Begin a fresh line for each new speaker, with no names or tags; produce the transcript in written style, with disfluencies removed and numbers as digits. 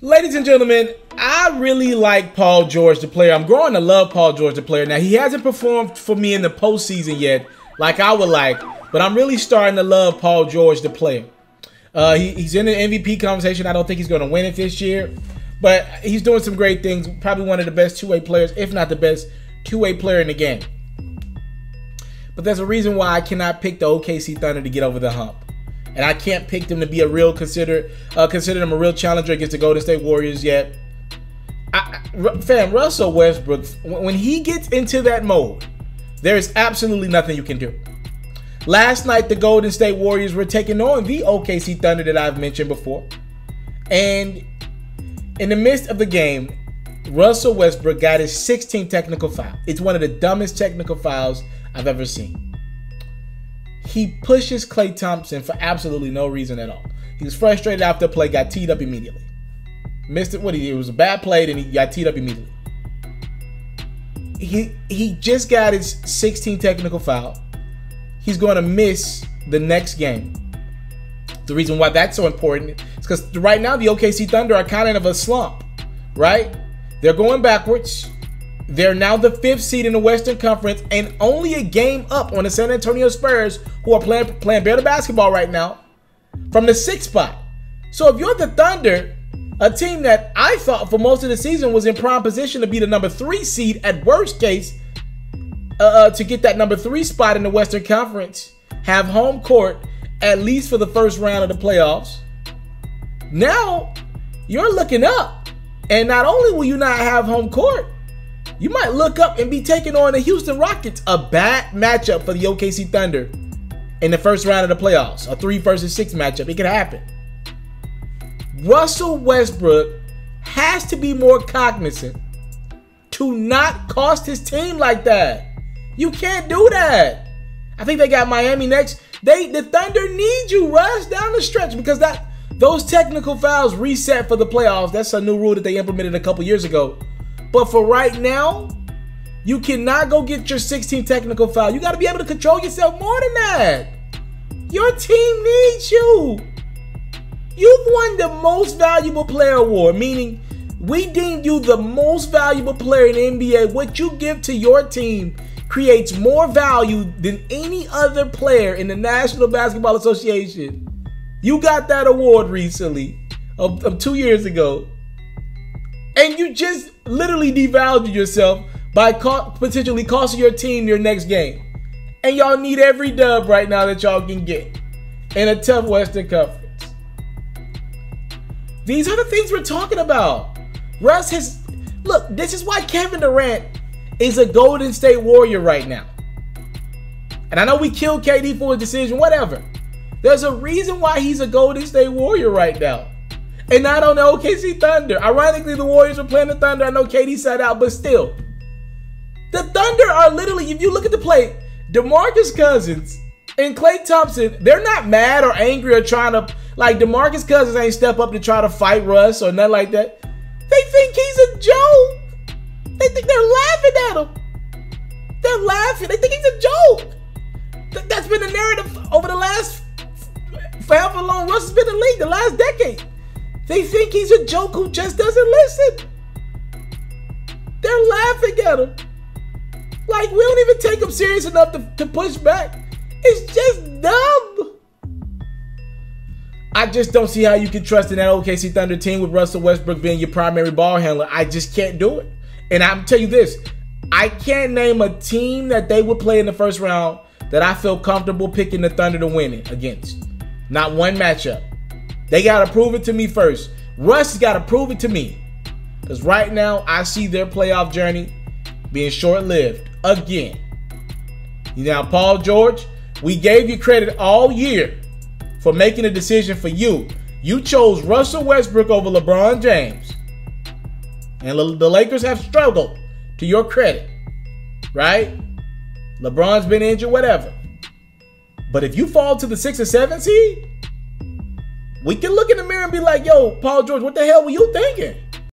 Ladies and gentlemen, I really like Paul George, the player. I'm growing to love Paul George, the player. Now, he hasn't performed for me in the postseason yet, like I would like, but I'm really starting to love Paul George, the player. He's in the MVP conversation. I don't think he's going to win it this year, but he's doing some great things. Probably one of the best two-way players, if not the best two-way player in the game. But there's a reason why I cannot pick the OKC Thunder to get over the hump. And I can't pick them to be a real consider them a real challenger against the Golden State Warriors yet. Fam, Russell Westbrook, when he gets into that mode, there is absolutely nothing you can do. Last night, the Golden State Warriors were taking on the OKC Thunder that I've mentioned before. And in the midst of the game, Russell Westbrook got his 16th technical foul. It's one of the dumbest technical fouls I've ever seen. He pushes Klay Thompson for absolutely no reason at all. He was frustrated after the play, got teed up immediately. Missed it. It was a bad play, then he got teed up immediately. He just got his 16th technical foul. He's going to miss the next game. The reason why that's so important is because right now the OKC Thunder are kind of a slump, right? They're going backwards. They're now the 5th seed in the Western Conference and only a game up on the San Antonio Spurs, who are playing better basketball right now, from the 6th spot. So if you're the Thunder, a team that I thought for most of the season was in prime position to be the number 3 seed at worst case, to get that number 3 spot in the Western Conference, have home court at least for the first round of the playoffs. Now you're looking up, and not only will you not have home court, you might look up and be taking on the Houston Rockets, a bad matchup for the OKC Thunder in the first round of the playoffs, a 3 versus 6 matchup. It could happen. Russell Westbrook has to be more cognizant to not cost his team like that. You can't do that. I think they got Miami next. The Thunder need you, Russ, down the stretch, because those technical fouls reset for the playoffs. That's a new rule that they implemented a couple years ago. But for right now, you cannot go get your 16th technical foul. You got to be able to control yourself more than that. Your team needs you. You've won the most valuable player award, meaning we deemed you the most valuable player in the NBA. What you give to your team creates more value than any other player in the National Basketball Association. You got that award recently, of 2 years ago. And you just literally devalued yourself by potentially costing your team your next game. And y'all need every dub right now that y'all can get in a tough Western Conference. These are the things we're talking about. Russ has... Look, this is why Kevin Durant is a Golden State Warrior right now. And I know we killed KD for his decision, whatever. There's a reason why he's a Golden State Warrior right now. And not on the OKC Thunder. Ironically, the Warriors were playing the Thunder. I know KD sat out, but still. The Thunder are literally, if you look at the play, DeMarcus Cousins and Klay Thompson, they're not mad or angry or trying to, like, DeMarcus Cousins ain't step up to try to fight Russ or nothing like that. They think he's a joke. They think they're laughing at him. They're laughing. They think he's a joke. That's been the narrative over the last, however long Russ has been in the league, the last decade. They think he's a joke who just doesn't listen. They're laughing at him. Like, we don't even take him serious enough to push back. It's just dumb. I just don't see how you can trust in that OKC Thunder team with Russell Westbrook being your primary ball handler. I just can't do it. And I'm tell you this, I can't name a team that they would play in the first round that I feel comfortable picking the Thunder to win it against. Not one matchup. They got to prove it to me first. Russ has got to prove it to me. Because right now, I see their playoff journey being short-lived again. Now, Paul George, we gave you credit all year for making a decision for you. You chose Russell Westbrook over LeBron James. And the Lakers have struggled, to your credit. Right? LeBron's been injured, whatever. But if you fall to the 6 or 7 seed, we can look in the mirror and be like, yo, Paul George, what the hell were you thinking?